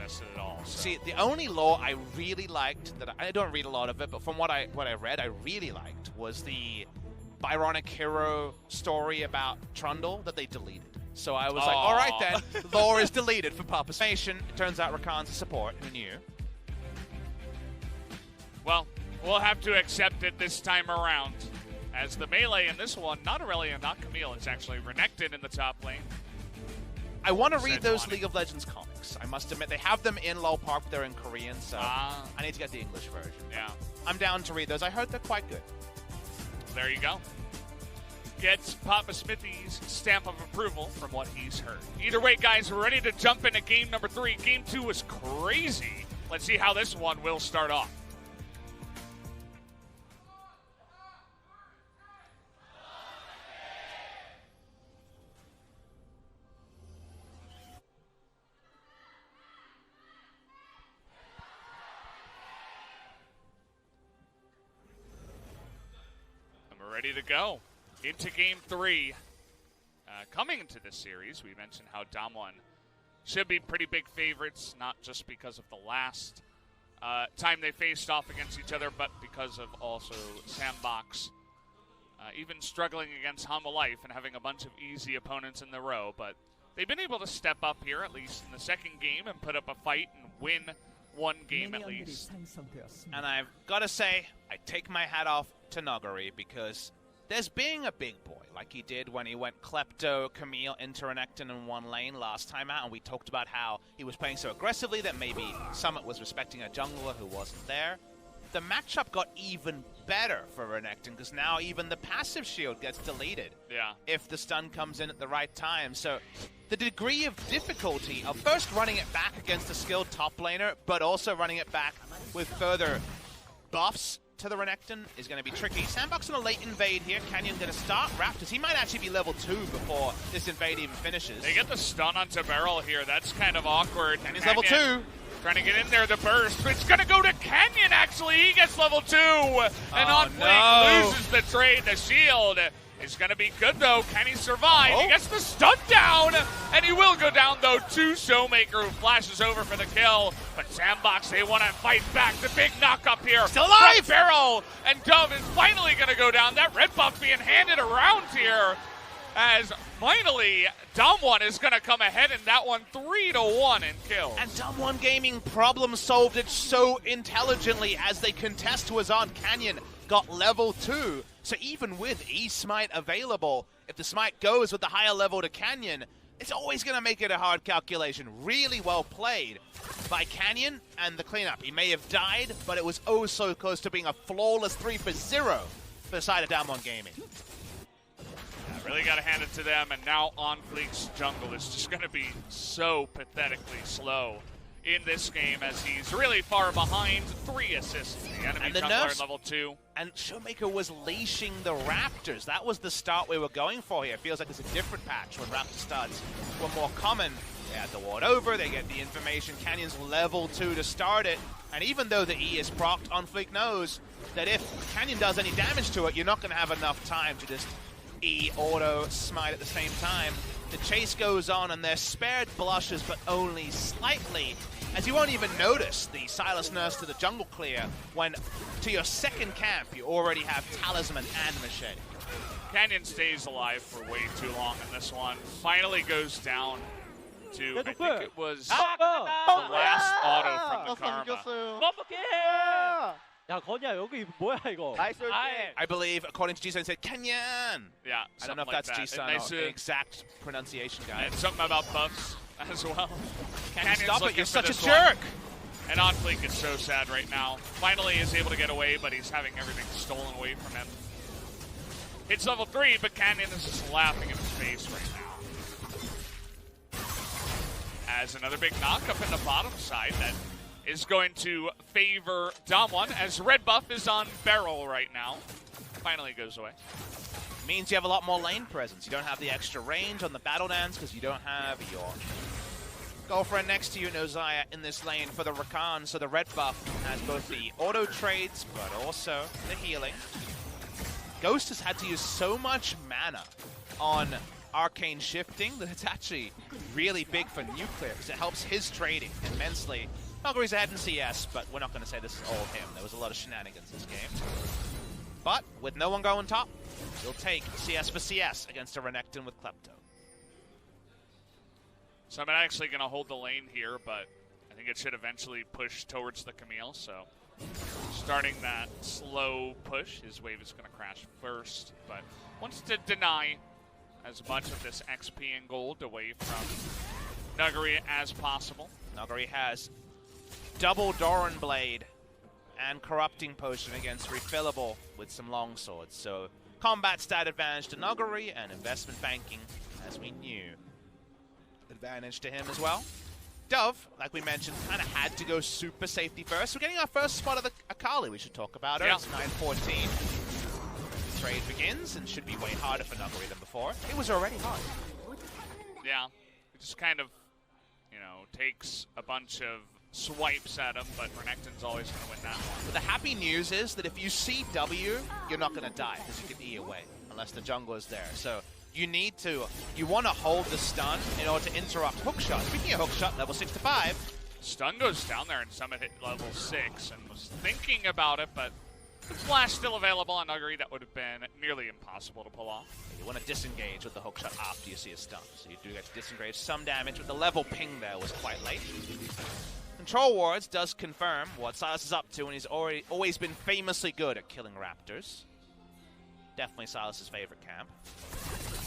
missed it at all. So. See, the only lore I really liked, that I don't read a lot of it, but from what I read, I really liked, was the Byronic Hero story about Trundle that they deleted. So I was like, all right then, lore is deleted for purpose. It turns out Rakan's a support, who knew? Well, we'll have to accept it this time around. As the melee in this one, not Aurelia, not Camille, it's actually Renekton in the top lane. I want to read those League of Legends comics. I must admit, they have them in LoL Park, but they're in Korean, so I need to get the English version. Yeah. I'm down to read those. I heard they're quite good. There you go. Gets Papa Smithy's stamp of approval from what he's heard. Either way, guys, we're ready to jump into game number 3. Game 2 was crazy. Let's see how this one will start off. Ready to go into game 3. Coming into this series, we mentioned how DAMWON should be pretty big favorites, not just because of the last time they faced off against each other, but because of also SANDBOX even struggling against Humble Life and having a bunch of easy opponents in the row. But they've been able to step up here, at least in the second game, and put up a fight and win one game at least. And I've got to say, I take my hat off to Nogari, because there's being a big boy, like he did when he went Klepto, Camille, into Renekton in one lane last time out, and we talked about how he was playing so aggressively that maybe Summit was respecting a jungler who wasn't there. The matchup got even better for Renekton, because now even the passive shield gets deleted if the stun comes in at the right time. So the degree of difficulty of first running it back against a skilled top laner, but also running it back with further buffs to the Renekton is going to be tricky. SANDBOX on a late invade here. Canyon going to start Raptors. He might actually be level 2 before this invade even finishes. They get the stun onto Beryl here. That's kind of awkward. Canyon's level 2. Trying to get in there, the burst. It's going to go to Canyon, actually. He gets level 2. And OnFleek loses the trade. The shield is going to be good, though. Can he survive? He gets the stun down. And he will go down, though, to Showmaker, who flashes over for the kill. But SANDBOX, they want to fight back. The big knock up here. Still alive! Beryl. And Dove is finally going to go down. That red buff being handed around here. As finally, DAMWON is going to come ahead in that one 3-1 in kills. And DAMWON Gaming problem solved it so intelligently as they contest was on. Canyon got level 2. So even with E-Smite available, if the Smite goes with the higher level to Canyon, it's always going to make it a hard calculation. Really well played by Canyon and the cleanup. He may have died, but it was oh so close to being a flawless 3-0 for the side of DAMWON Gaming. Really got to hand it to them, and now OnFleek's jungle is just going to be so pathetically slow in this game as he's really far behind. 3 assists. The enemy jungler at level 2. And Showmaker was leashing the Raptors. That was the start we were going for here. Feels like it's a different patch when Raptor starts were more common. They had the ward over, they get the information. Canyon's level 2 to start it. And even though the E is procced, OnFleek knows that if Canyon does any damage to it, you're not going to have enough time to just E auto smite at the same time. The chase goes on and they're spared blushes, but only slightly, as you won't even notice the Silas Nurse to the jungle clear when to your second camp you already have Talisman and Machete. Canyon stays alive for way too long in this one. Finally goes down to, I think it was the last auto from the Karma. 야, 건이야, 여기 뭐야, 이거? I believe, according to G-Sun, said Canyon. Yeah, I don't know if that's G-Sun or the exact pronunciation, guy. And something about buffs as well. Can't stop it, you're such a jerk! And OnFleek is so sad right now. Finally is able to get away, but he's having everything stolen away from him. Hits level 3, but Canyon is just laughing in his face right now. As another big knock up in the bottom side that is going to favor DAMWON, as red buff is on Beryl right now. Finally goes away. Means you have a lot more lane presence. You don't have the extra range on the battle dance because you don't have your girlfriend next to you, Nozaya, in this lane for the Rakan. So the red buff has both the auto trades, but also the healing. Ghost has had to use so much mana on arcane shifting that it's actually really big for Nuclear because it helps his trading immensely. Nogari's ahead in CS, but we're not going to say this is all him. There was a lot of shenanigans this game. But with no one going top, he'll take CS for CS against a Renekton with Klepto. So I'm actually going to hold the lane here, but I think it should eventually push towards the Camille. So starting that slow push, his wave is going to crash first, but wants to deny as much of this XP and gold away from Nuguri as possible. Nuguri has double Doran Blade and Corrupting Potion against Refillable with some long swords. So combat stat advantage to Nuguri and investment banking, as we knew, advantage to him as well. Dove, like we mentioned, kind of had to go super safety first. We're getting our first spot of the Akali we should talk about. Yeah. It's 9:14. Trade begins and should be way harder for Nuguri than before. It was already hard. Yeah, it just kind of, you know, takes a bunch of swipes at him, but Renekton's always going to win that one. But the happy news is that if you see W, you're not going to die because you can E away unless the jungle is there. So you want to hold the stun in order to interrupt hookshot. Speaking of hookshot, level 6 to 5. Stun goes down there and Summit hit level 6 and was thinking about it, but the flash still available on Nuguri. That would have been nearly impossible to pull off. You want to disengage with the hookshot after you see a stun. So you do get to disengage some damage, but the level ping there was quite late. Control Wards does confirm what Silas is up to, and he's always been famously good at killing Raptors. Definitely Silas's favorite camp.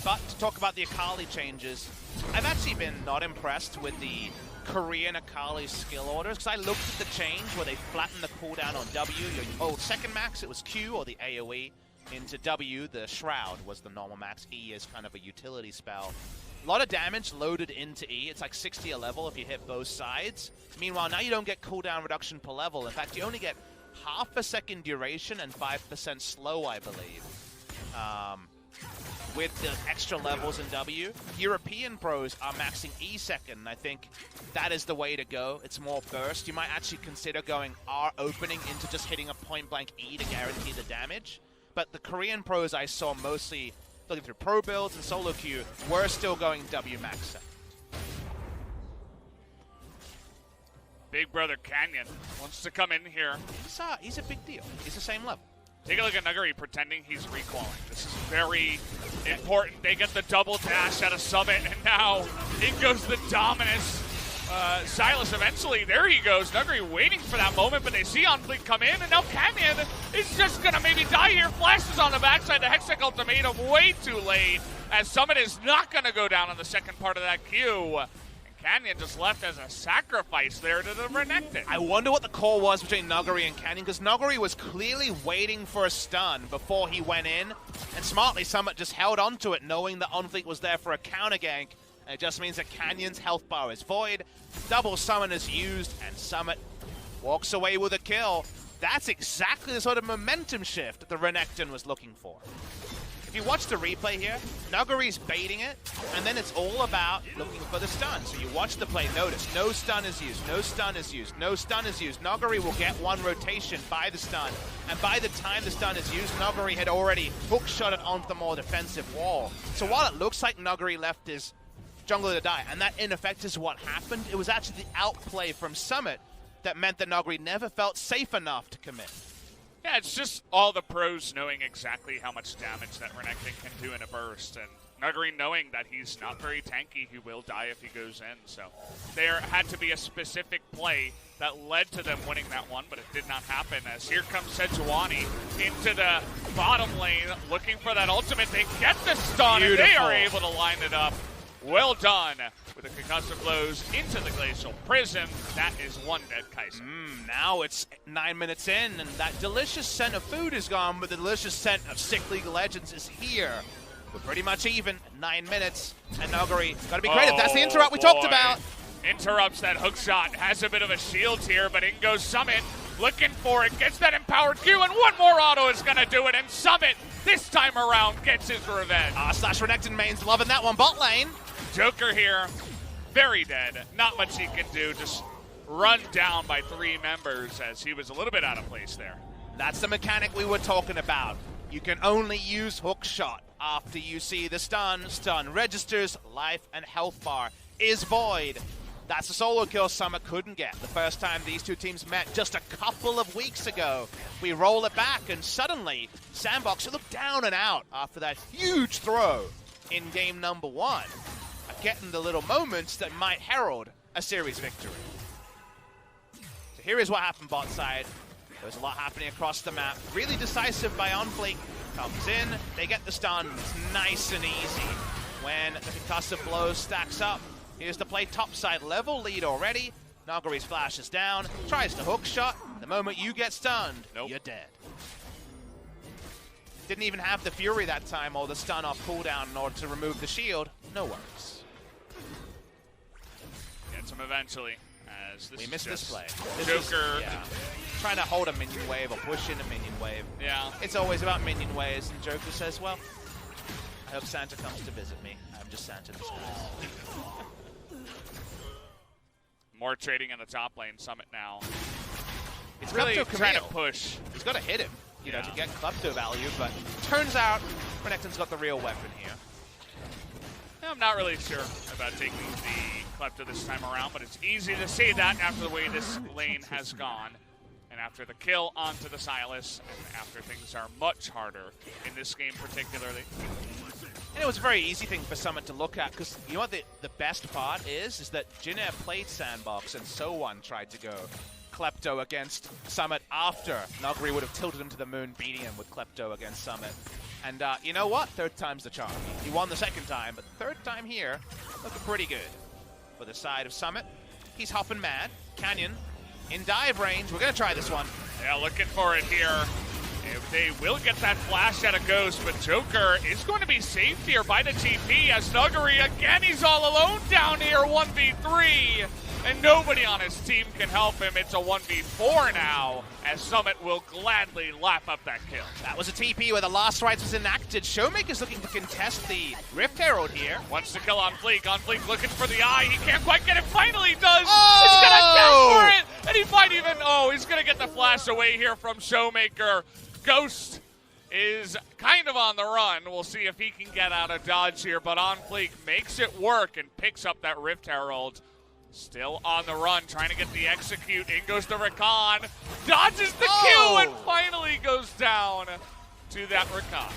But to talk about the Akali changes, I've actually been not impressed with the Korean Akali skill orders, because I looked at the change where they flattened the cooldown on W. Your old second max, it was Q or the AoE. Into W, the Shroud was the normal max. E is kind of a utility spell. A lot of damage loaded into E. It's like 60 a level if you hit both sides. Meanwhile, now you don't get cooldown reduction per level. In fact, you only get half a second duration and 5% slow, I believe. With the extra levels in W. European pros are maxing E second, and I think that is the way to go. It's more burst. You might actually consider going R opening into just hitting a point-blank E to guarantee the damage. But the Korean pros I saw mostly looking through pro builds and solo queue were still going W max second. Big brother Canyon wants to come in here. He's a big deal. He's the same level. Take a look at Nuguri pretending he's recalling. This is very important. They get the double dash out of Summit, and now in goes the Dominus. Silas eventually, there he goes. Nuguri waiting for that moment, but they see OnFleek come in, and now Canyon is just going to maybe die here. Flashes on the backside. The Hextech Ultimatum way too late, as Summit is not going to go down on the second part of that queue. Canyon just left as a sacrifice there to the Renekton. I wonder what the call was between Nuguri and Canyon, because Nuguri was clearly waiting for a stun before he went in, and smartly Summit just held onto it, knowing that OnFleek was there for a counter gank, and it just means that Canyon's health bar is void, double summon is used, and Summit walks away with a kill. That's exactly the sort of momentum shift that the Renekton was looking for. If you watch the replay here, Nuguri's baiting it, and then it's all about looking for the stun. So you watch the play, notice, no stun is used, no stun is used, no stun is used. Nuguri will get one rotation by the stun, and by the time the stun is used, Nuguri had already hookshot it onto the more defensive wall. So while it looks like Nuguri left his jungler to die, and that in effect is what happened, it was actually the outplay from Summit that meant that Nuguri never felt safe enough to commit. Yeah, it's just all the pros knowing exactly how much damage that Renekton can do in a burst, and Nuguri knowing that he's not very tanky, he will die if he goes in. So there had to be a specific play that led to them winning that one, but it did not happen, as here comes Sejuani into the bottom lane looking for that ultimate. They get the stun, and they are able to line it up. Well done with the concussive blows into the Glacial Prism. That is one dead Kai'Sa. Now it's 9 minutes in, and that delicious scent of food is gone, but the delicious scent of Sick League of Legends is here. We're pretty much even at 9 minutes, and Nuguri, gotta be creative. That's the interrupt we talked about. Interrupts that hook shot, has a bit of a shield here, but in goes Summit, looking for it, gets that empowered Q, and one more auto is gonna do it, and Summit, this time around, gets his revenge. Slash Renekton mains loving that one. Bot lane. Joker here, very dead. Not much he can do, just run down by 3 members, as he was a little bit out of place there. That's the mechanic we were talking about. You can only use hook shot after you see the stun. Stun registers, life and health bar is void. That's a solo kill Summit couldn't get. The first time these two teams met just a couple of weeks ago. We roll it back and suddenly SANDBOX look down and out after that huge throw in game number 1. Getting the little moments that might herald a series victory. So here is what happened bot side. There's a lot happening across the map. Really decisive by OnFleek. Comes in, they get the stun. It's nice and easy. When the concussive blow stacks up, here's the play topside. Level lead already. Nagori's flashes down, tries to hook shot. The moment you get stunned, you're dead. Didn't even have the Fury that time or the stun off cooldown in order to remove the shield. No worries. Gets him eventually. As this we missed this play. Joker. Trying to hold a minion wave or push in a minion wave. Yeah. It's always about minion waves, and Joker says, well, I hope Santa comes to visit me. I'm just Santa in disguise. More trading in the top lane. Summit now. It's really Klepto trying to Camille. push. He's got to hit him, you know, to get Klepto value, but turns out Renekton's got the real weapon here. I'm not really sure about taking the Klepto this time around, but it's easy to say that after the way this lane has gone. And after the kill onto the Sylas, and after things are much harder in this game particularly. And it was a very easy thing for Summit to look at, because you know what the best part is that Jin'e played SANDBOX, and SoOne tried to go Klepto against Summit after Nagori would have tilted him to the moon, beating him with Klepto against Summit. And you know what? Third time's the charm. He won the second time, but third time here, looking pretty good. For the side of Summit, he's hopping mad. Canyon in dive range. We're going to try this one. Yeah, looking for it here. If they will get that flash out of Ghost, but Joker is going to be saved here by the TP as Nagori, again, he's all alone down here, 1v3. And nobody on his team can help him. It's a 1v4 now, as Summit will gladly lap up that kill. That was a TP where the last rites was enacted. Showmaker's looking to contest the Rift Herald here. Wants to kill OnFleek. OnFleek looking for the eye. He can't quite get it. Finally does. Oh! He's going to go for it. And he might even, he's going to get the flash away here from Showmaker. Ghost is kind of on the run. We'll see if he can get out of dodge here, but OnFleek makes it work and picks up that Rift Herald. Still on the run, trying to get the execute. In goes the Rakan. Dodges the Q and finally goes down to that Rakan.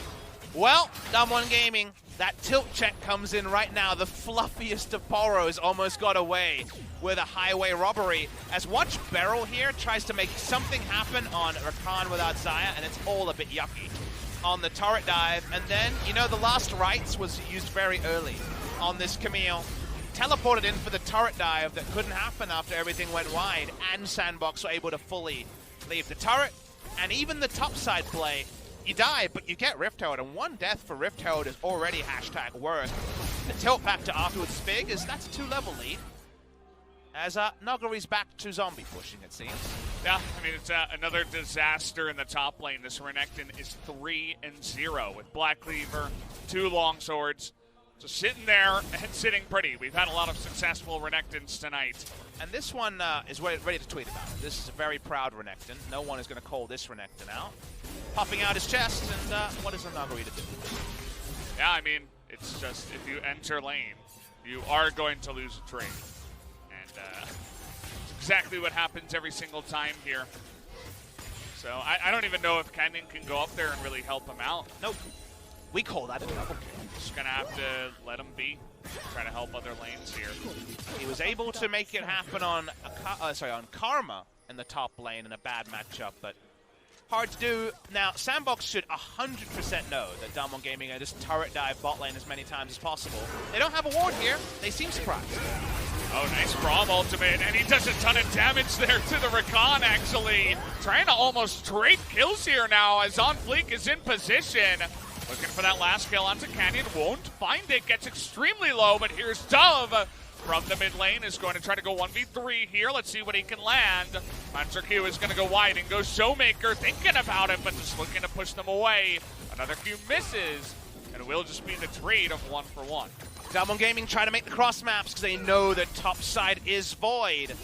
Well, DWG Gaming, that tilt check comes in right now. The fluffiest of Poros almost got away with a highway robbery. As watch Beryl here tries to make something happen on Rakan without Xayah, and it's all a bit yucky. On the turret dive, and then, you know, the last rites was used very early on this Camille. Teleported in for the turret dive that couldn't happen after everything went wide, and SANDBOX were able to fully leave the turret. And even the topside play, you die, but you get Rift Herald, and one death for Rift Herald is already #worth. The tilt factor afterwards is big, as that's a 2-level lead. As Nagori's back to zombie pushing, it seems. Yeah, I mean, it's another disaster in the top lane. This Renekton is 3-0 with Black Cleaver, 2 longswords. Just sitting there and sitting pretty. We've had a lot of successful Renektons tonight. And this one is ready to tweet about it. This is a very proud Renekton. No one is going to call this Renekton out. Popping out his chest, and what is Nagori to do? Yeah, I mean, it's just if you enter lane, you are going to lose a trade. And it's exactly what happens every single time here. So I don't even know if Canyon can go up there and really help him out. Nope. We call that a double kill. Just going to have to let him be. Try to help other lanes here. He was able to make it happen on on Karma in the top lane in a bad matchup, but hard to do. Now, SANDBOX should 100% know that DWG Gaming are just turret dive bot lane as many times as possible. They don't have a ward here. They seem surprised. Oh, nice Braum ultimate, and he does a ton of damage there to the Rakan, actually. Trying to almost trade kills here now as OnFleek is in position. Looking for that last kill onto Canyon, won't find it, gets extremely low, but here's Dove from the mid lane, is going to try to go 1v3 here. Let's see what he can land. Monster Q is going to go wide and goes Showmaker, thinking about it, but just looking to push them away. Another Q misses, and it will just be the trade of 1-for-1. DWG Gaming try to make the cross maps because they know that top side is void.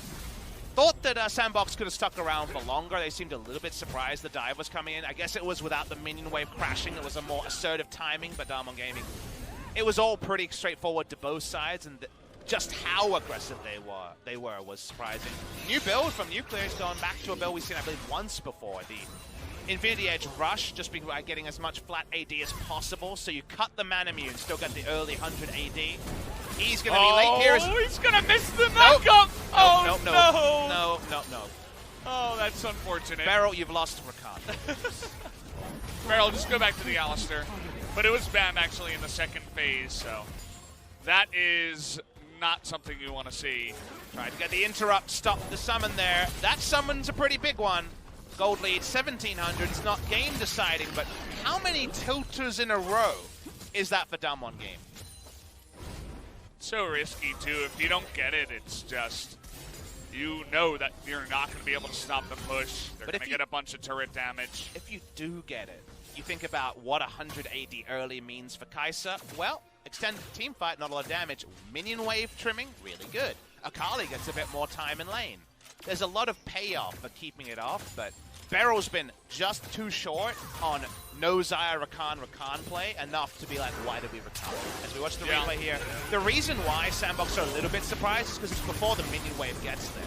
Thought that SANDBOX could have stuck around for longer. They seemed a little bit surprised the dive was coming in. I guess it was without the minion wave crashing. It was a more assertive timing, but DWG Gaming, it was all pretty straightforward to both sides, and just how aggressive they were was surprising. New build from Nuclear is going back to a build we've seen, I believe, once before. The Infinity Edge Rush, just by getting as much flat AD as possible, so you cut the mana immune, still get the early 100 AD. He's going to be late here. He's going to miss the knockup! No. Oh, that's unfortunate. Beryl, you've lost Rakan. Beryl, just go back to the Alistair. But it was BAM actually in the second phase, so that is not something you want to see. Tried to get the interrupt, stop the summon there. That summon's a pretty big one. Gold lead, 1,700. It's not game deciding, but how many tilters in a row is that for DWG game? So risky, too. If you don't get it, it's just, you know that you're not going to be able to stop the push. They're going to get a bunch of turret damage. If you do get it, you think about what 100 AD early means for Kai'Sa. Well, extended team fight, not a lot of damage. Minion wave trimming, really good. Akali gets a bit more time in lane. There's a lot of payoff for keeping it off, but Beryl's been just too short on no Xayah Rakan play, enough to be like, why did we Rakan? As we watch the replay here, the reason why SANDBOX are a little bit surprised is because it's before the minion wave gets there.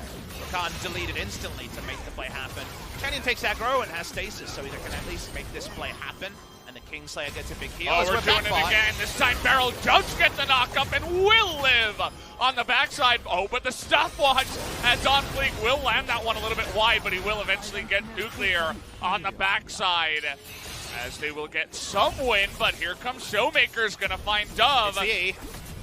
Rakan deleted instantly to make the play happen. Canyon takes aggro and has stasis, so he can at least make this play happen. And the Kingslayer gets a big heal. Oh, we're doing it again. This time Beryl does get the knockup and will live on the backside. Oh, but the stopwatch as on Fleek will land that one a little bit wide, but he will eventually get Nuclear on the backside as they will get some win. But here comes Showmaker's going to find Dove.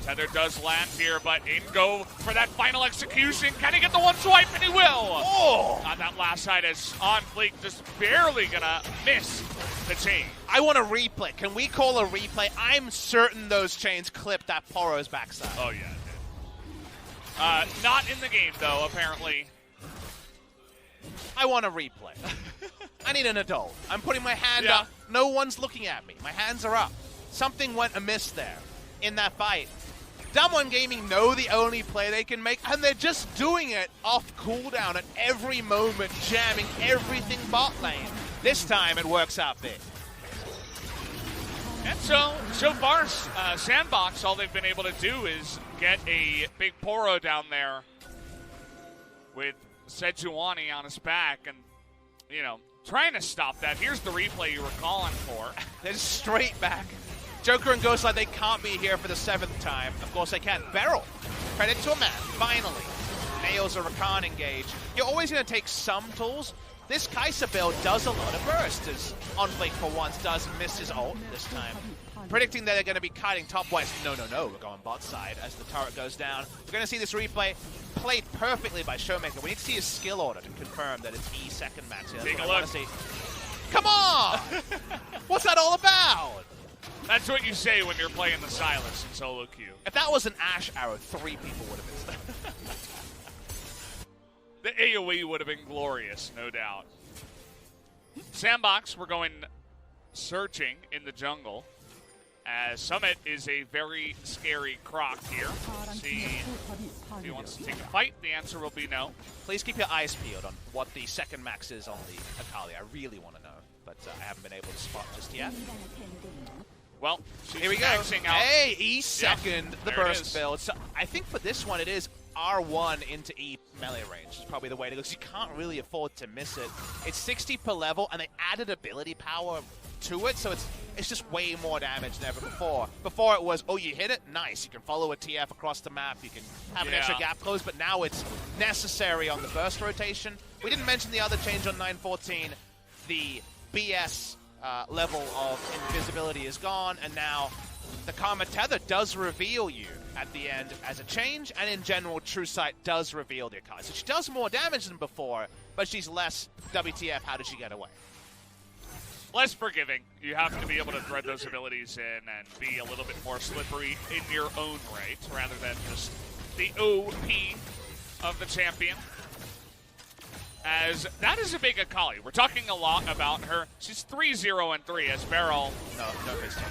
Tether does land here, but in go for that final execution. Can he get the one swipe? And he will! Oh! On that last side as On Fleek just barely gonna miss the chain. I want a replay. Can we call a replay? I'm certain those chains clipped that Poro's backside. Oh yeah, it did. Not in the game though, apparently. I want a replay. I need an adult. I'm putting my hand up. No one's looking at me. My hands are up. Something went amiss there in that fight. DWG Gaming know the only play they can make, and they're just doing it off cooldown at every moment, jamming everything bot lane. This time it works out big. And so far, SANDBOX, all they've been able to do is get a big Poro down there with Sejuani on his back and, you know, trying to stop that. Here's the replay you were calling for. They're straight back. Joker and Ghost like they can't be here for the 7th time. Of course they can. Beryl, credit to a man, finally. Nails a Rakan engage. You're always going to take some tools. This Kai'Sa build does a lot of burst, as On Fleek for once does miss his ult this time. Predicting that they're going to be kiting top west. No, we're going bot side as the turret goes down. We're going to see this replay played perfectly by Showmaker. We need to see his skill order to confirm that it's E second max. Take a look. Come on! What's that all about? That's what you say when you're playing the Silas in solo queue. If that was an Ash arrow, 3 people would have missed it. The AoE would have been glorious, no doubt. SANDBOX, we're going searching in the jungle, as Summit is a very scary croc here. See if he wants to take a fight. The answer will be no. Please keep your eyes peeled on what the second max is on the Akali. I really want to know, but I haven't been able to spot just yet. Well, here we go. Out. Hey, E second, yep, the burst build. So I think for this one, it is R1 into E melee range. It's probably the way to go, because you can't really afford to miss it. It's 60 per level, and they added ability power to it, so it's just way more damage than ever before. Before it was, oh, you hit it? Nice. You can follow a TF across the map. You can have an extra gap close, but now it's necessary on the burst rotation. We didn't mention the other change on 914. The BS level of invisibility is gone, and now the Karma Tether does reveal you at the end as a change, and in general, True Sight does reveal the Akali. So she does more damage than before, but she's less WTF, how did she get away? Less forgiving. You have to be able to thread those abilities in and be a little bit more slippery in your own right, rather than just the OP of the champion. As that is a big Akali. We're talking a lot about her. She's 3-0-3 as Beryl. No face change.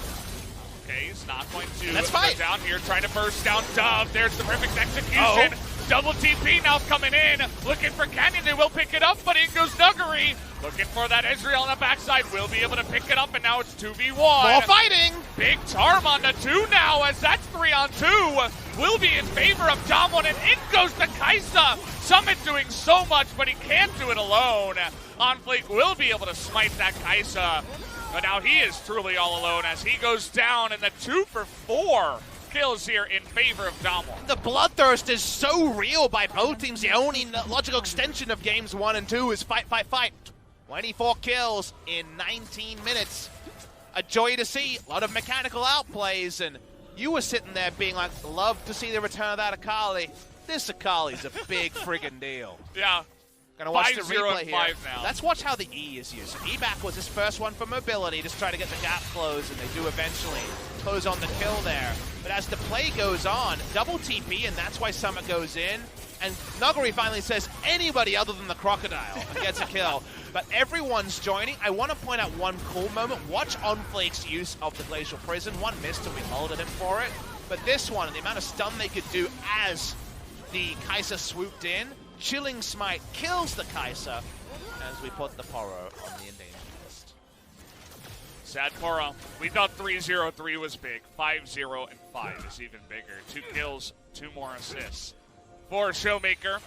Okay, he's not going to Let's go down here, trying to burst down Dove. There's the perfect execution. Double TP now coming in, looking for Canyon. They will pick it up, but in goes Nuggery. Looking for that Ezreal on the backside. Will be able to pick it up, and now it's 2v1. More fighting! Big Tarm on the 2 now, as that's 3-on-2. Will be in favor of DAMWON, and in goes the Kaisa. Summit doing so much, but he can't do it alone. OnFlake will be able to smite that Kaisa, but now he is truly all alone as he goes down in the 2 for 4 kills here in favor of DAMWON. The bloodthirst is so real by both teams. The only logical extension of games 1 and 2 is fight, fight, fight. 24 kills in 19 minutes. A joy to see. A lot of mechanical outplays, and you were sitting there being like, love to see the return of that Akali. This Akali's a big friggin' deal. Yeah. Gonna watch the 5-0 replay and here. 5 now. Let's watch how the E is used. So E back was his first one for mobility, just try to get the gap closed, and they do eventually close on the kill there. But as the play goes on, double TP, and that's why Summit goes in. And Nuggery finally says anybody other than the Crocodile gets a kill. But everyone's joining. I want to point out one cool moment. Watch OnFlake's use of the Glacial Prison. One missed and we molded him for it. But this one, the amount of stun they could do as the Kaisa swooped in. Chilling Smite kills the Kaisa as we put the Poro on the endangered list. Sad Poro. We thought 3-0-3 was big. 5-0 and 5 is even bigger. 2 kills, 2 more assists. For Showmaker,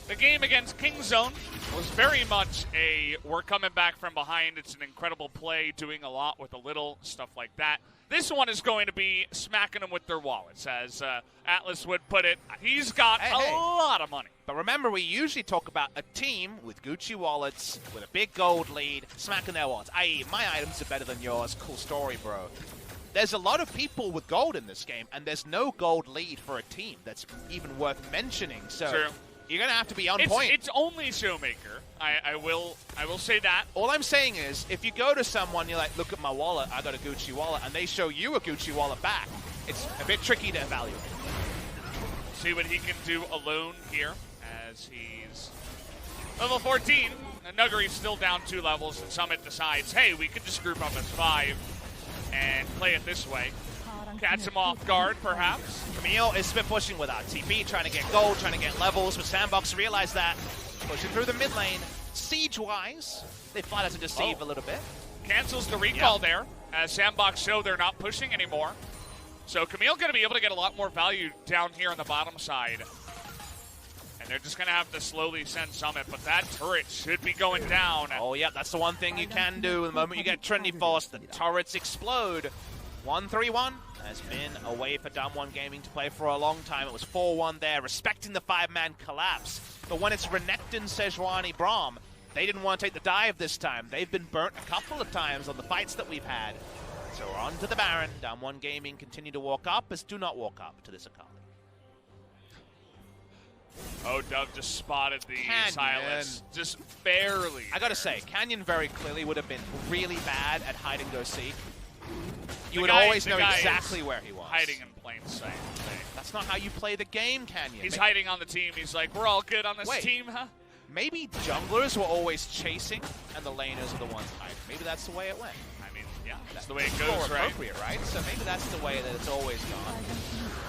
the game against Kingzone was very much a we're coming back from behind. It's an incredible play, doing a lot with a little, stuff like that. This one is going to be smacking them with their wallets, as Atlas would put it. He's got a lot of money. But remember, we usually talk about a team with Gucci wallets, with a big gold lead, smacking their wallets, i.e. my items are better than yours. Cool story, bro. There's a lot of people with gold in this game, and there's no gold lead for a team that's even worth mentioning. So True. You're going to have to be on point. It's only Showmaker. I will say that. All I'm saying is, if you go to someone, you're like, look at my wallet, I got a Gucci wallet, and they show you a Gucci wallet back, it's a bit tricky to evaluate. See what he can do alone here, as he's level 14. And Nuggery's still down 2 levels, and Summit decides, hey, we could just group up as 5 and play it this way. Catch him off guard, perhaps. Camille is split pushing without TP, trying to get gold, trying to get levels, but SANDBOX realized that. Pushing through the mid lane. Siege-wise, they fly out to deceive a little bit. Cancels the recall there, as SANDBOX show they're not pushing anymore. So Camille going to be able to get a lot more value down here on the bottom side. And they're just going to have to slowly send Summit, but that turret should be going down. Oh, yeah, that's the one thing you can do. The moment you get Trinity Force, the turrets explode. 1-3-1 has been a way for DWG Gaming to play for a long time. It was 4-1 there, respecting the 5-man collapse. But when it's Renekton, Sejuani, Braum, they didn't want to take the dive this time. They've been burnt a couple of times on the fights that we've had. So we're on to the Baron. DWG Gaming continue to walk up, as do not walk up to this Akali. Oh, Doug just spotted the silence. Just barely. I gotta say, Canyon very clearly would have been really bad at hide-and-go-seek. You would always know exactly where he was. Hiding in plain sight. That's not how you play the game, Canyon. He's hiding on the team. He's like, we're all good on this team, huh? Maybe junglers were always chasing, and the laners are the ones hiding. Maybe that's the way it went. I mean, yeah, that's the way it goes, more right? Appropriate, right? So maybe that's the way that it's always gone.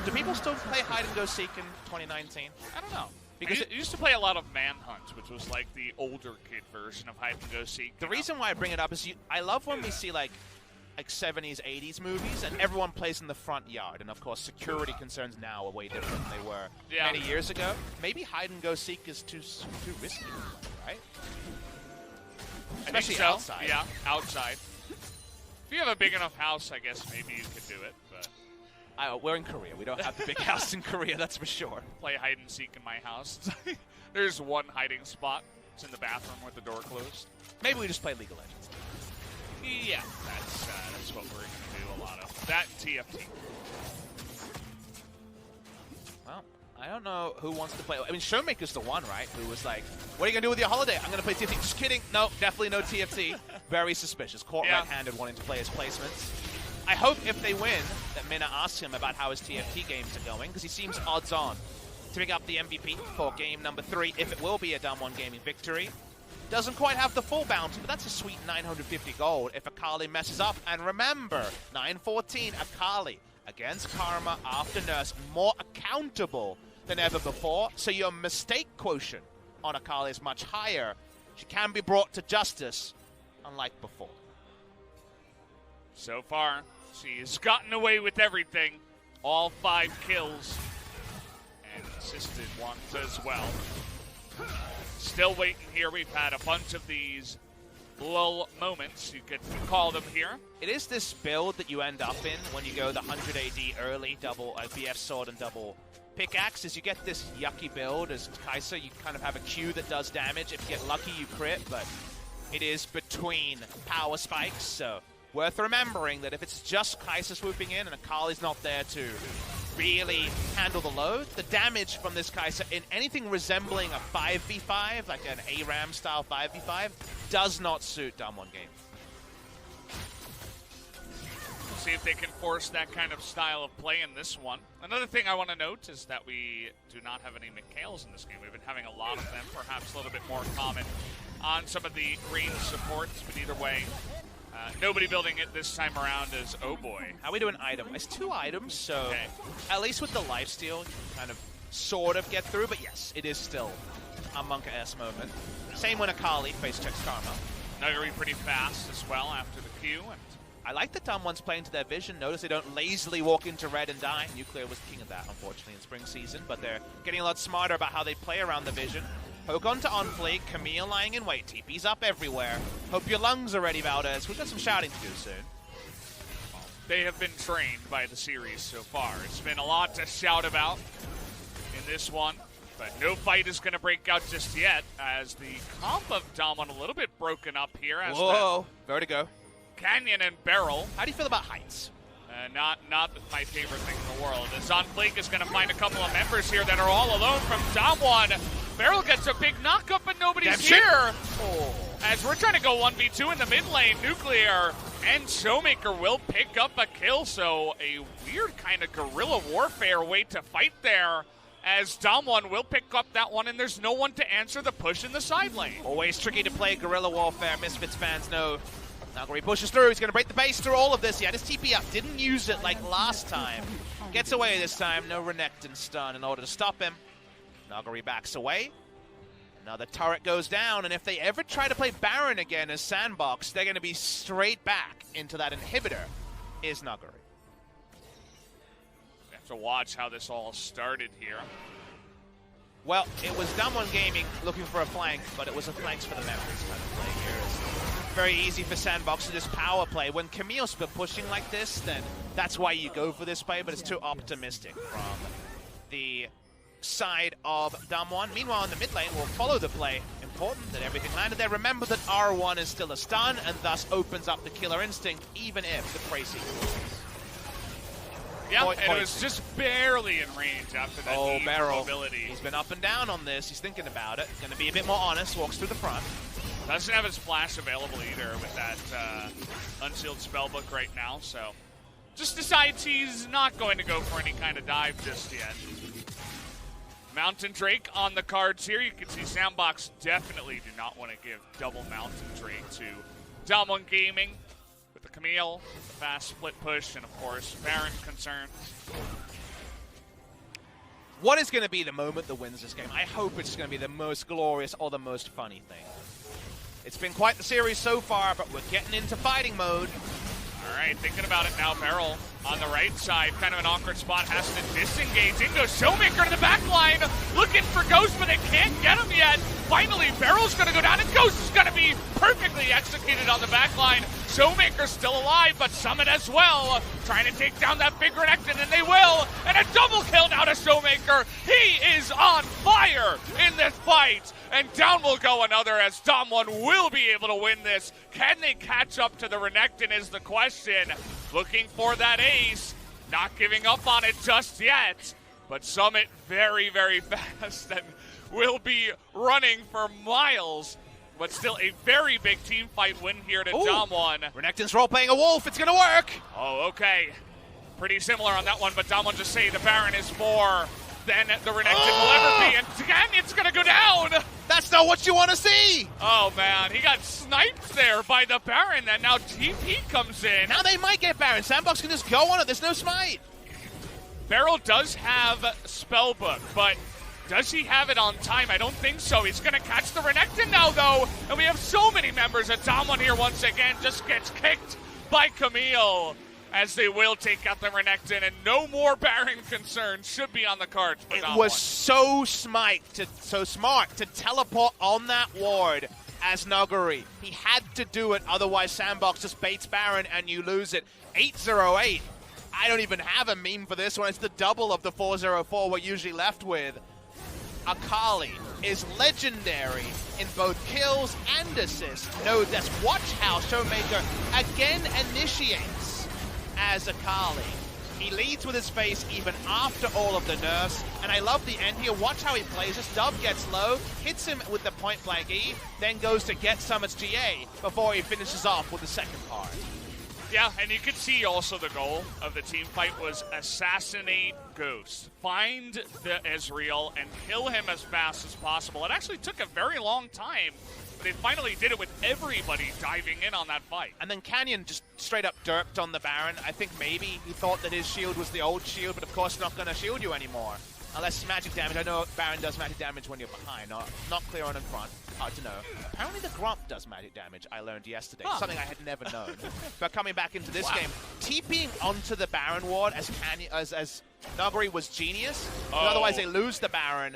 Do people still play hide-and-go-seek in 2019? I don't know. Because it used to play a lot of Manhunt, which was like the older kid version of hide-and-go-seek. The reason why I bring it up is I love when we see like 70s, 80s movies, and everyone plays in the front yard. And of course, security concerns now are way different than they were many years ago. Maybe hide-and-go-seek is too risky, right? Especially outside. Yeah, outside. If you have a big enough house, I guess maybe you could do it, but... we're in Korea. We don't have the big house in Korea, that's for sure. Play hide-and-seek in my house. There's one hiding spot. It's in the bathroom with the door closed. Maybe we just play League of Legends. Yeah, that's what we're going to do a lot of. That and TFT. Well, I don't know who wants to play. I mean, Showmaker's the one, right? Who was like, what are you going to do with your holiday? I'm going to play TFT. Just kidding. No, definitely no TFT. Very suspicious. Caught right-handed wanting to play his placements. I hope if they win that Minna asks him about how his TFT games are going, because he seems odds-on to pick up the MVP for game number 3, if it will be a DWG Gaming victory. Doesn't quite have the full bounty, but that's a sweet 950 gold if Akali messes up. And remember, 914 Akali against Karma after Nurse, more accountable than ever before, so your mistake quotient on Akali is much higher. She can be brought to justice, unlike before. So far, she's gotten away with everything. All 5 kills. And assisted ones as well. Still waiting here. We've had a bunch of these lull moments, you could call them here. It is this build that you end up in when you go the 100 AD early, double BF sword and double pickaxe, is you get this yucky build as Kai'Sa. You kind of have a Q that does damage. If you get lucky, you crit, but it is between power spikes, so worth remembering that if it's just Kai'Sa swooping in and Akali's not there to really handle the load, the damage from this Kai'Sa in anything resembling a 5v5, like an ARAM style 5v5, does not suit DAMWON game. See if they can force that kind of style of play in this one. Another thing I want to note is that we do not have any Mikhails in this game. We've been having a lot of them, perhaps a little bit more common on some of the range supports, but either way, nobody building it this time around is oh boy. How we do an item? It's 2 items, so okay. At least with the lifesteal, you can kind of sort of get through, but yes, it is still a Monka-S moment. Same when Akali face checks Karma. Nuguri pretty fast as well after the Q, and I like that DAMWON's playing to their vision. Notice they don't lazily walk into red and die. Nuclear was king of that, unfortunately, in spring season, but they're getting a lot smarter about how they play around the vision. Poke on to on-fleek, Camille lying in wait, TP's up everywhere. Hope your lungs are ready, Valdez. We've got some shouting to do soon. They have been trained by the series so far. It's been a lot to shout about in this one, but no fight is going to break out just yet, as the comp of DAMWON a little bit broken up here. As whoa, Vertigo. Canyon and Barrel. How do you feel about heights? Not my favorite thing in the world. As Zonflake is going to find a couple of members here that are all alone from DAMWON. Barrel gets a big knockup, but nobody's here. Oh. As we're trying to go 1v2 in the mid lane, Nuclear and Showmaker will pick up a kill. So a weird kind of guerrilla warfare way to fight there, as DAMWON will pick up that one, and there's no one to answer the push in the side lane. Always tricky to play guerrilla warfare. Misfits fans know. Nuguri pushes through. He's going to break the base through all of this. He had his TP up. Didn't use it like last time. Gets away this time. No Renekton stun in order to stop him. Nuguri backs away. Another turret goes down, and if they ever try to play Baron again as SANDBOX, they're going to be straight back into that inhibitor, is Nuguri. We have to watch how this all started here. Well, it was DAMWON Gaming looking for a flank, but it was a flanks for the members kind of play here. It's very easy for SANDBOX to just power play. When Camille's been pushing like this, then that's why you go for this play, but it's too optimistic from the side of DAMWON. Meanwhile, in the mid lane, we'll follow the play. Important that everything landed there. Remember that R1 is still a stun, and thus opens up the killer instinct, even if the Tracy loses. Yeah, and it was just barely in range after that Barrel. mobility. He's been up and down on this. He's thinking about it. Going to be a bit more honest. Walks through the front. Doesn't have his flash available either with that unsealed spellbook right now, so just decides he's not going to go for any kind of dive just yet. Mountain Drake on the cards here. You can see SANDBOX definitely do not want to give double Mountain Drake to DWG Gaming with the Camille, the fast split push, and of course Baron concerns. What is going to be the moment that wins this game? I hope it's going to be the most glorious or the most funny thing. It's been quite the series so far, but we're getting into fighting mode. All right, thinking about it now, Barrel on the right side, kind of an awkward spot, has to disengage. In goes Showmaker to the back line, looking for Ghost, but they can't get him yet. Finally, Barrel's going to go down, and Ghost is going to be perfectly executed on the back line. Showmaker's still alive, but Summit as well, trying to take down that big Renekton, and they will. And a double kill now to Showmaker. He is on fire in this fight. And down will go another, as DAMWON will be able to win this. Can they catch up to the Renekton is the question. Looking for that ace. Not giving up on it just yet. But Summit very, very fast and will be running for miles. But still a very big team fight win here to DAMWON. Renekton's role-playing a wolf. It's going to work. Oh, okay. Pretty similar on that one, but DAMWON just say the Baron is more than the Renekton will ever be, and Canyon's gonna go down! That's not what you want to see! Oh man, he got sniped there by the Baron, and now TP comes in. Now they might get Baron. SANDBOX can just go on it, there's no smite. Beryl does have Spellbook, but does he have it on time? I don't think so. He's going to catch the Renekton now, though. And we have so many members of DAMWON here once again. Just gets kicked by Camille as they will take out the Renekton. And no more Baron concerns should be on the cards for DAMWON. It was so smart to teleport on that ward as Nuguri. He had to do it, otherwise SANDBOX just baits Baron and you lose it. 808. I don't even have a meme for this one. It's the double of the 404 we're usually left with. Akali is legendary in both kills and assists. No, that's watch how Showmaker again initiates as Akali. He leads with his face even after all of the nerfs, and I love the end here. Watch how he plays this. Dove gets low, hits him with the point blank E, then goes to get Summit's GA before he finishes off with the second part. Yeah, and you can see also the goal of the team fight was assassinate Ghost. Find the Ezreal and kill him as fast as possible. It actually took a very long time, but they finally did it with everybody diving in on that fight. And then Canyon just straight up derped on the Baron. I think maybe he thought that his shield was the old shield, but of course not going to shield you anymore. Unless magic damage. I know Baron does magic damage when you're behind, not clear on in front. Hard to know. Apparently the Grump does magic damage, I learned yesterday. Something I had never known. But coming back into this game, TPing onto the Baron ward as Nuguri was genius. Otherwise they lose the Baron.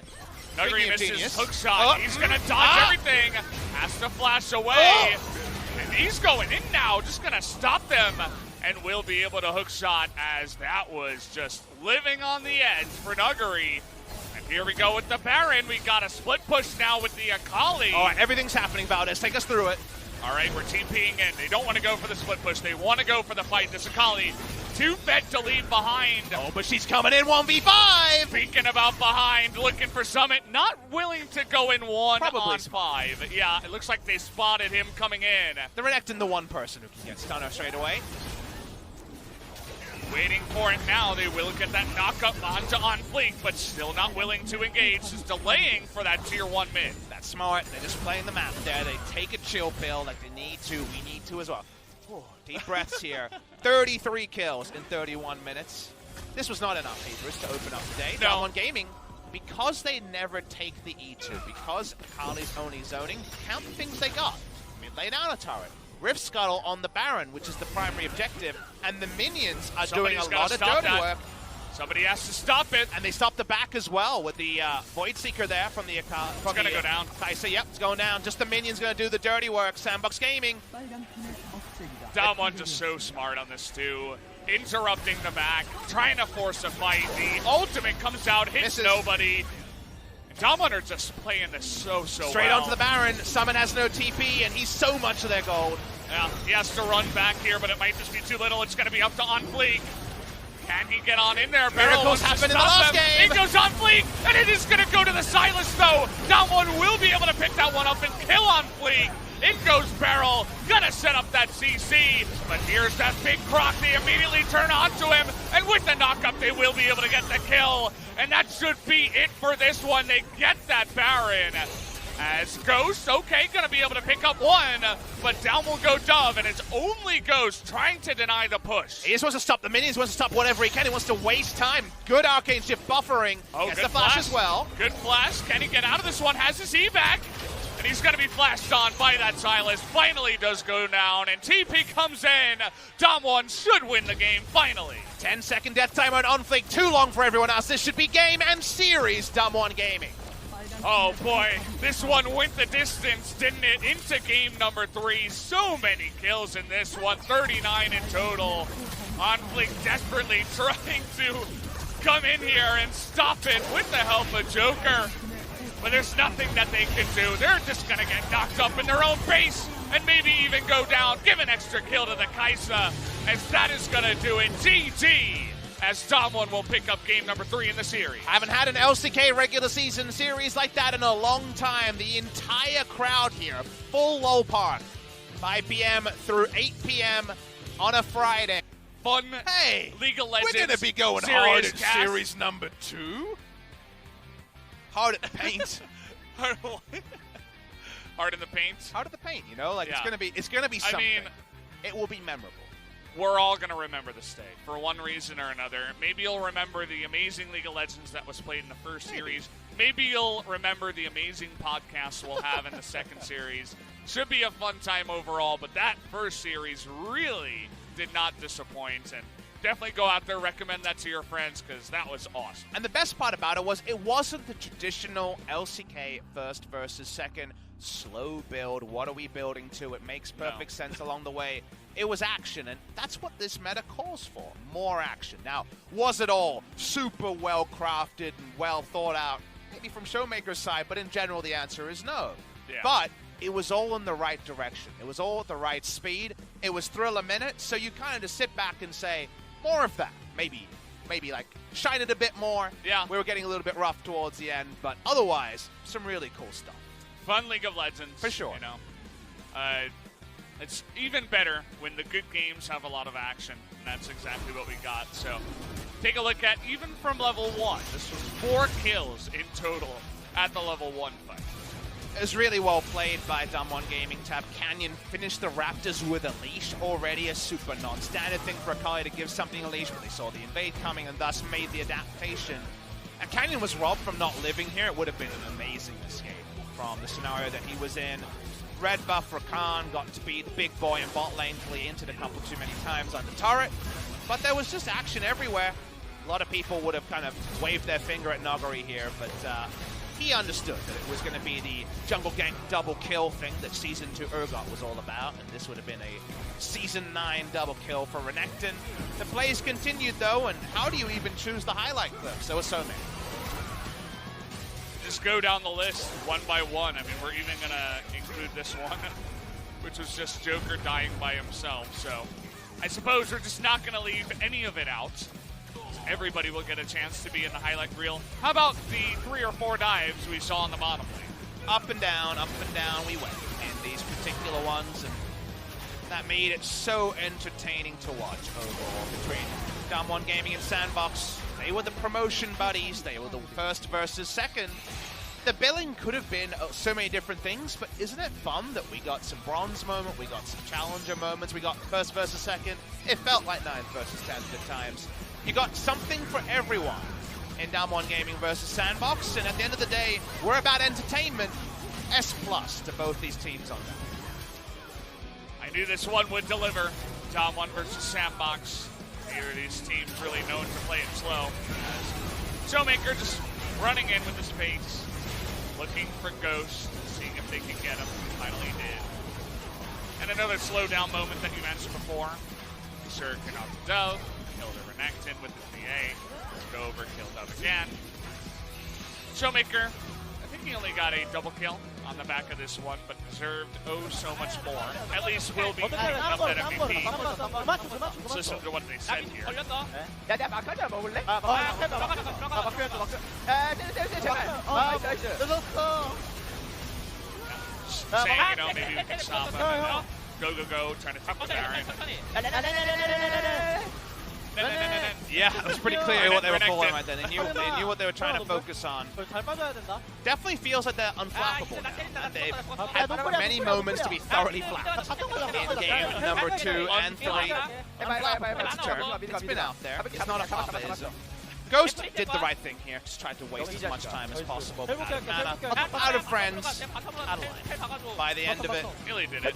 Nuguri misses hook shot. He's going to dodge everything. Has to flash away. And he's going in now. Just going to stop them. And will be able to hook shot as that was just living on the edge for Nuguri. And here we go with the Baron. We got a split push now with the Akali. All right, everything's happening, Valdez. Take us through it. All right, we're TPing in. They don't want to go for the split push. They want to go for the fight. This Akali, too fed to leave behind. Oh, but she's coming in 1v5. Speaking about behind, looking for Summit. Not willing to go in on 5. Yeah, it looks like they spotted him coming in. The Renekton, the one person who can get stunner straight away. Waiting for it now. They will get that knockup onto on Fleek, but still not willing to engage. Just delaying for that tier 1 mid. That's smart. They're just playing the map there. They take a chill pill like they need to. We need to as well. Ooh, deep breaths here. 33 kills in 31 minutes. This was not enough, Hebrews, to open up today. No. DWG Gaming, because they never take the E2, because Akali's only zoning, count the things they got. I mean, lay down a turret. Rift Scuttle on the Baron, which is the primary objective, and the minions are doing a lot of dirty work. Somebody has to stop it. And they stop the back as well with the Void Seeker there from the Akali. It's going to go down. Kaisa, yep, it's going down. Just the minions going to do the dirty work. SANDBOX Gaming. DWG just so smart on this too. Interrupting the back, trying to force a fight. The ultimate comes out, hits nobody. DWG are just playing this so Straight well. onto the Baron. Summon has no TP, and he's so much of their gold. Yeah, he has to run back here, but it might just be too little. It's going to be up to On Fleek. Can he get on in there? Miracles happened in the last game. It goes On Fleek, and it is going to go to the Silas, though. DWG will be able to pick that one up and kill On Fleek. In goes Beryl, gonna set up that CC, but here's that big croc. They immediately turn onto him, and with the knockup, they will be able to get the kill. And that should be it for this one. They get that Baron. As Ghost, okay, gonna be able to pick up one, but down will go Dove, and it's only Ghost trying to deny the push. He just wants to stop the minions, wants to stop whatever he can. He wants to waste time. Good Arcane Shift buffering. Oh, gets the flash as well. Good flash. Can he get out of this one? Has his E back. And he's going to be flashed on by that Silas. Finally does go down, and TP comes in. DAMWON should win the game, finally. 10-second death timer on Fleek. Too long for everyone else. This should be game and series, DWG Gaming. Oh boy, this one went the distance, didn't it? Into game number 3. So many kills in this one, 39 in total. On Fleek desperately trying to come in here and stop it with the help of Joker. But there's nothing that they can do. They're just going to get knocked up in their own base and maybe even go down. Give an extra kill to the Kaisa, as that is going to do it. GG, as DWG will pick up game number 3 in the series. I haven't had an LCK regular season series like that in a long time. The entire crowd here, full LOL Park, 5 p.m. through 8 p.m. on a Friday. Fun Hey, League of Legends we're going to be going hard in series number 2. Hard at the paint. Hard in the paint. Hard at the paint, you know, like it's gonna be something. I mean, it will be memorable. we're all going to remember this day for one reason or another. Maybe you'll remember the amazing League of Legends that was played in the first series. Maybe you'll remember the amazing podcasts we'll have in the second series. Should be a fun time overall, but that first series really did not disappoint, and definitely go out there, recommend that to your friends, because that was awesome. And the best part about it was it wasn't the traditional LCK first versus second slow build. What are we building to? It makes perfect sense along the way. It was action, and that's what this meta calls for, more action. Now, was it all super well crafted and well thought out? Maybe from Showmaker's side, but in general the answer is no. Yeah. But it was all in the right direction. It was all at the right speed. It was thrill a minute, so you kind of just sit back and say, more of that. Maybe like shine it a bit more. Yeah. We were getting a little bit rough towards the end, but otherwise, some really cool stuff. Fun League of Legends. For sure. You know, it's even better when the good games have a lot of action, and that's exactly what we got. So take a look at, even from level 1, this was 4 kills in total at the level 1 fight. It was really well played by DWG Gaming. Tab Canyon finished the Raptors with a leash, already a super non-standard thing for Akali to give something a leash, but they saw the invade coming and thus made the adaptation. And Canyon was robbed from not living here. It would have been an amazing escape from the scenario that he was in. Red buff for Khan got to be the big boy in bot lane until he hinted a couple too many times on the turret. But there was just action everywhere. A lot of people would have kind of waved their finger at Nogari here, but he understood that it was going to be the jungle gank double kill thing that Season 2 Urgot was all about, and this would have been a Season 9 double kill for Renekton. The plays continued though, and how do you even choose the highlight clips? There were so many. Just go down the list one by one. I mean, we're even going to include this one, which was just Joker dying by himself. So I suppose we're just not going to leave any of it out. Everybody will get a chance to be in the highlight reel. How about the 3 or 4 dives we saw on the bottom lane? Up and down we went in these particular ones, and that made it so entertaining to watch overall between DWG Gaming and SANDBOX. They were the promotion buddies. They were the first versus second. The billing could have been so many different things, but isn't it fun that we got some bronze moment, we got some challenger moments, we got first versus second. It felt like 9 versus 10 at times. You got something for everyone in DWG Gaming versus SANDBOX, and at the end of the day, we're about entertainment. S+ to both these teams on that. I knew this one would deliver. DWG versus SANDBOX. Neither of these teams really known to play it slow. Showmaker just running in with his pace, looking for Ghost, seeing if they can get him. Finally did. And another slow down moment that you mentioned before. Sir cannot the Dove. Killed a Renekton with his VA. Go over, killed Dove again. Showmaker, I think he only got a double kill on the back of this one, but deserved oh so much more. At least will be picking up that MVP. Let's listen to what they said here. Saying, you know, maybe we can stop him. And go, trying to take the Baron. Yeah, it was pretty clear what they were pulling right then. They knew what they were trying to focus on. Definitely feels like they're unflappable now. And they've had many moments to be thoroughly flapped in game number 2 and 3. Unflappable, it's a term. It's been out there. It's not a flappism. Ghost did the right thing here. Just tried to waste as much time as possible. Out of mana, out of friends, out of life. By the end of it, Really did it.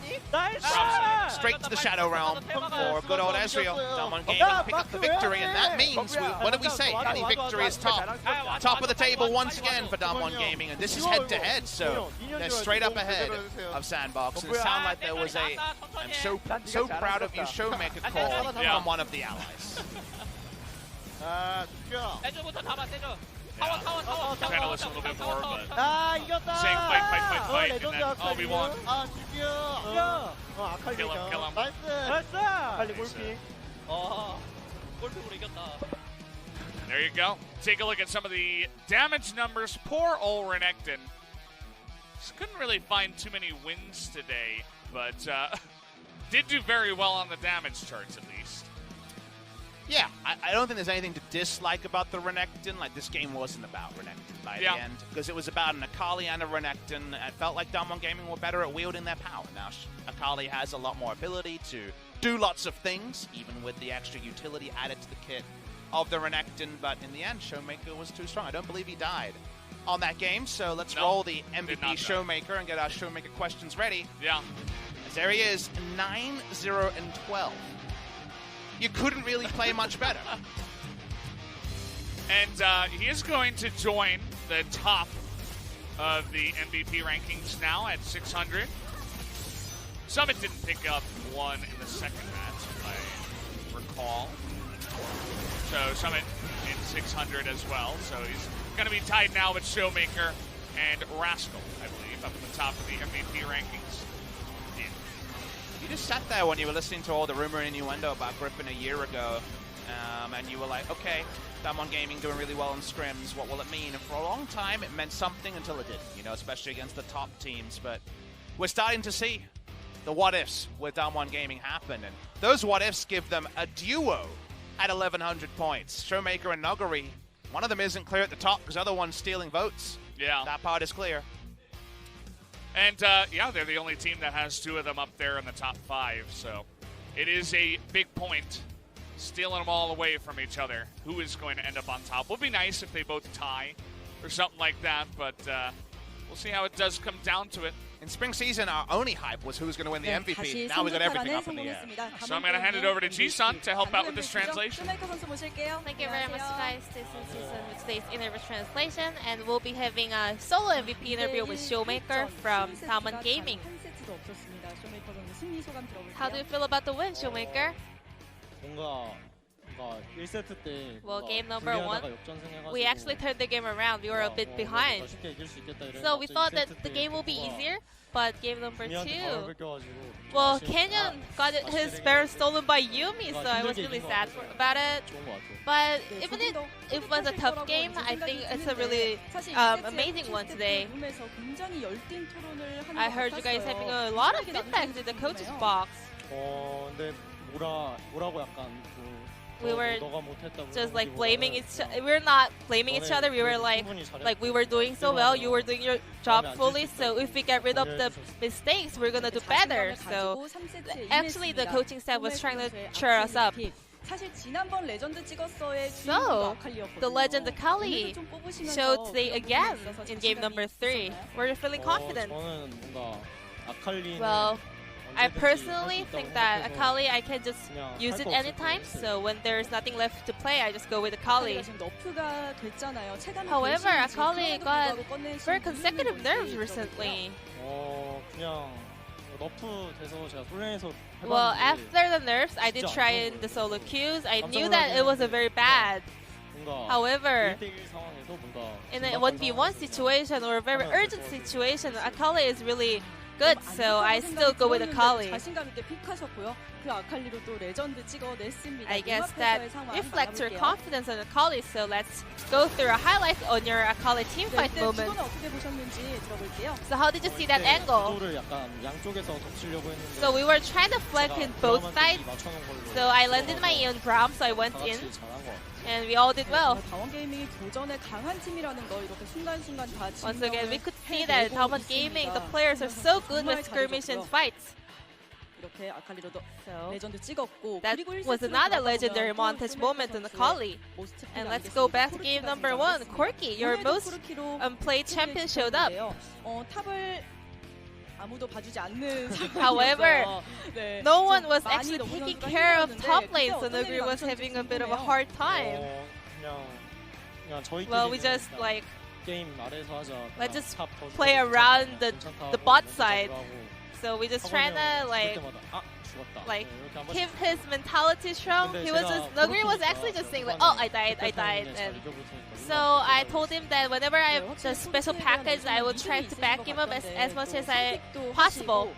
straight to the Shadow Realm for good old Ezreal. DWG Gaming pick up the victory, and that means, what did we say? Any victory is top. Top of the table once again for DWG Gaming, and this is head-to-head, so they're straight up ahead of SANDBOX. And it sounded like there was a, I'm so proud of you, Showmaker call from one of the allies. Trying to listen a little bit more, but saying fight, and then, oh, we won. Kill him. There you go. Take a look at some of the damage numbers. Poor old Renekton. Just couldn't really find too many wins today, but did do very well on the damage charts at least. Yeah, I don't think there's anything to dislike about the Renekton. Like, this game wasn't about Renekton by the end, because it was about an Akali and a Renekton. It felt like DWG Gaming were better at wielding their power. Now, Akali has a lot more ability to do lots of things, even with the extra utility added to the kit of the Renekton, but in the end, Showmaker was too strong. I don't believe he died on that game, so let's roll the MVP Showmaker and get our Showmaker questions ready. Yeah. As there he is, 9-0-12. You couldn't really play much better. And he is going to join the top of the MVP rankings now at 600. Summit didn't pick up one in the second match, if I recall. So Summit in 600 as well. So he's going to be tied now with Showmaker and Rascal, I believe, up at the top of the MVP rankings. You just sat there when you were listening to all the rumor and innuendo about Griffin a year ago, and you were like, okay, DWG Gaming doing really well in scrims, what will it mean? And for a long time, it meant something until it didn't, you know, especially against the top teams. But we're starting to see the what-ifs with DWG Gaming happen, and those what-ifs give them a duo at 1,100 points. Showmaker and Noguri, one of them isn't clear at the top because the other one's stealing votes. Yeah. That part is clear. And, yeah, they're the only team that has two of them up there in the top 5. So it is a big point, stealing them all away from each other. Who is going to end up on top? Would be nice if they both tie or something like that, but we'll see how it does come down to it. In spring season, our only hype was who was going to win the MVP. Now we got everything up in the air. So I'm going to hand it over to Ji-sun to help out with this translation. Thank you very much, guys. This is Ji-sun with today's interview translation, and we'll be having a solo MVP interview with Showmaker from DWG Gaming. How do you feel about the win, Showmaker? Well, game number 1, we actually turned the game around. We were a bit behind. So we thought that the game will be easier, but game number 2, well, Canyon got his barrel stolen by Yumi, so I was really sad about it. But even if it was a tough game, I think it's a really amazing one today. I heard you guys having a lot of feedback in the coach's box. We were just like blaming each other. We were not blaming each other. We were like we were doing so well. You were doing your job fully. So if we get rid of the mistakes, we're gonna do better. So actually, the coaching staff was trying to cheer us up. So the legend Akali showed today again in game number 3. We're feeling confident. Well, I personally think that Akali, I can just use it anytime, so when there's nothing left to play, I just go with Akali. However, Akali got very consecutive nerfs recently. Well, after the nerfs, I did try in the solo queues. I knew that it was a very bad. However, in a 1v1 situation or a very urgent situation, Akali is really good, so I still go with Akali. I guess that reflects your confidence on Akali, so let's go through a highlight on your Akali teamfight moment. So how did you see that angle? So we were trying to flank in both sides, so I landed my Aeon Braum, so I went in. And we all did well. Once again, we could see that DWG Gaming, the players are so good with skirmish and fights. So that was another legendary montage moment in Akali. And let's go back to game number 1. Corky, your most played champion showed up. However, no one was actually taking care of top lane, so Noguri was having a bit of a hard time. Well, we just let's just play around the bot side. So we just trying to keep his mentality strong. Noguri was actually just saying oh, I died. And so I told him that whenever I have the special package, I will try to back him up as much as possible.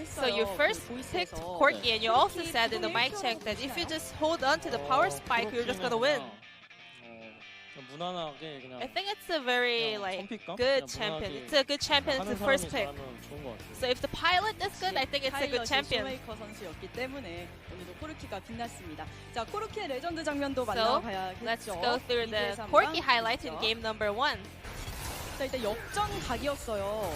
So you first picked Corky, and you also said in the mic check that if you just hold on to the power spike, you're just gonna win. 무난하게 그냥 I think it's a very like 선픽감? good 그냥 champion. 무난하게 It's a good champion. It's 하는 the first 사람이 pick. 잘하면 좋은 것 같아요. So if the pilot is good, I think it's a good champion. 쇼메이커 선수였기 때문에 오늘도 코르키가 빛났습니다. 자, 코르키의 레전드 장면도 So 만나봐야겠죠. let's go through the 2대3 강. quirky highlights in game number 1. 자, 일단 역전 각이었어요.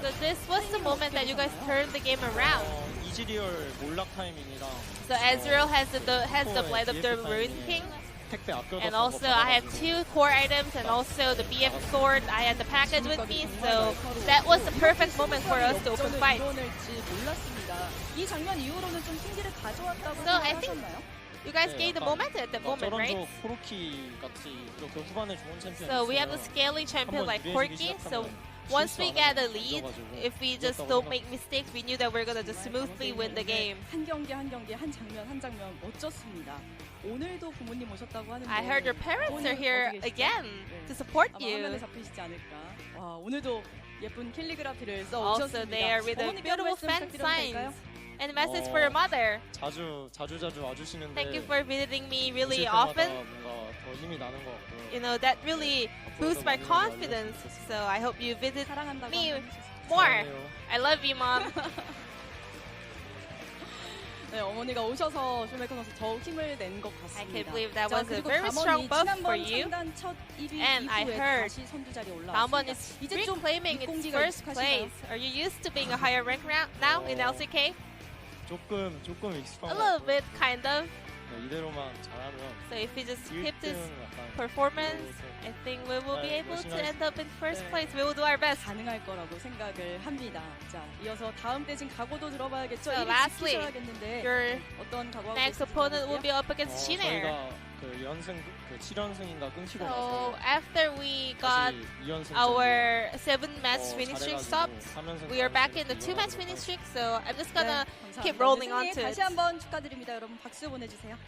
So this was the moment that you guys turned the game around. 이즈리얼 몰락 타이밍이랑 So Ezreal has the Blade of the Rune King. 택배 아껴뒀던 And 거 also I have 받아가지고 2 core items and also the BF sword. I had the package with me, so that was the perfect moment for us to open fight. 이뤄낼지 몰랐습니다. 이 장면 이후로는 좀 승기를 가져왔다고 So I think 생각하셨나요? you guys 네, gained the 약간 moment at the moment, 저런 right? 쪽 코르키 같이 이렇게 후반에 좋은 챔피언 So we have the 있으면 scaling champion 한번 like 유리해지기 Corky. So 시작하면 once we 실수 get 안 a 하고 lead, 이겨가지고 if we just 이겼다고 don't 생각- make mistakes, we knew that we're gonna just smoothly win the game. 한 경기 한 경기 한 장면 한 장면 멋졌습니다. 오늘도 부모님 오셨다고 하는데 I heard your parents are here 어디 계시죠? again 네. to support 아마 you. 화면에 잡히시지 않을까. 와, 오늘도 예쁜 캘리그라피를 써 Also, 오셨습니다. they are with the 어머니께 한 beautiful 말씀 fan 부탁드려도 될까요? signs and a message for your mother. 자주 와주시는데 Thank you for visiting me 오실 really 때마다 often. 뭔가 더 힘이 나는 것 같고요. You know, that really boosts my confidence. So I hope you visit 사랑한다고 me 한번 해주세요. more. 사랑해요. I love you, Mom. 네, 어머니가 오셔서 쇼메이커 선수 더욱 힘을 낸 것 I 같습니다. can believe that 자, was a 그리고 very strong 담원이 buff for 지난번 you. 창단 첫 1위 And I 이후에 heard 다시 선두 자리에 Damwon 올라왔습니다. is 이제 좀 reclaiming its 뒷공기가 first 익숙하신가요? place. Are you used to being a higher rank now in LCK? 조금 익숙한 A 것 little 같고요. bit, kind of. 네, 이대로만 잘하면 So if we just keep 1등은 this 약간 performance, I think we will be 네, able to 열심히 end up in first 네. place. We will do our best. 가능할 거라고 생각을 합니다. 자, 이어서 다음 대진 각오도 들어봐야겠죠. So 이를 lastly, 지키셔야겠는데 Your 어떤 각오가 next opponent will be up against Shiner. 저희가 그 연승 그 7연승인가 끊기고 So 나서 after we got 다시 2연승 our 7-match winning streak stopped, 3연승 we are back in the 2-match winning streak. So I'm just gonna 감사합니다. keep rolling 네, on 승리 to 다시 it. 한번 축하드립니다. 여러분 박수 보내주세요.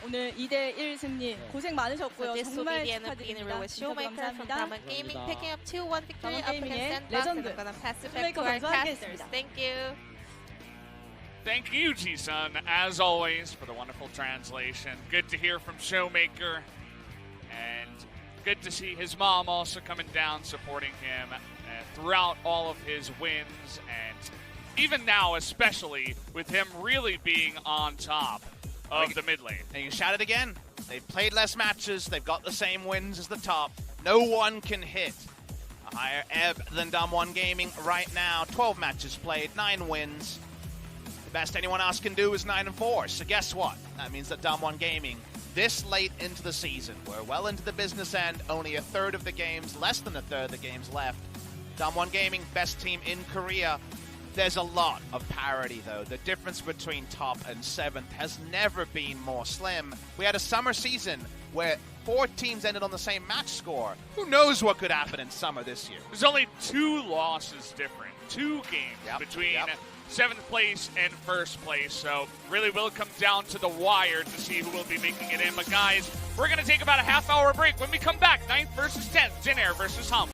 오늘 2대1 승리 고생 So 많으셨고요. this will 정말 be the end of the 축하드립니다. with 인터뷰 Showmaker from 감사합니다. Damwon Gaming picking up 2-1 victory Damwon up Gaming의 against SANDBOX. And 레전드 I'm gonna pass it back 쇼메이커 to our 선수 casters. 함께했습니다. Thank you. Thank you, Ji-sun, as always, for the wonderful translation. Good to hear from Showmaker, and good to see his mom also coming down, supporting him throughout all of his wins, and even now, especially with him really being on top of the mid lane. And you can shout it again. They've played less matches. They've got the same wins as the top. No one can hit a higher ebb than DAMWON Gaming right now. 12 matches played, 9 wins. The best anyone else can do is 9-4. So guess what? That means that DAMWON Gaming, this late into the season, we're well into the business end, only a third of the games, less than a third of the games left. DAMWON Gaming, best team in Korea. There's a lot of parity, though. The difference between top and 7th has never been more slim. We had a summer season where 4 teams ended on the same match score. Who knows what could happen in summer this year? There's only 2 losses different, 2 games between 7th place and 1st place. So really will come down to the wire to see who will be making it in. But guys, we're going to take about a half-hour break. When we come back, 9th versus 10th, Jin Air versus Hum.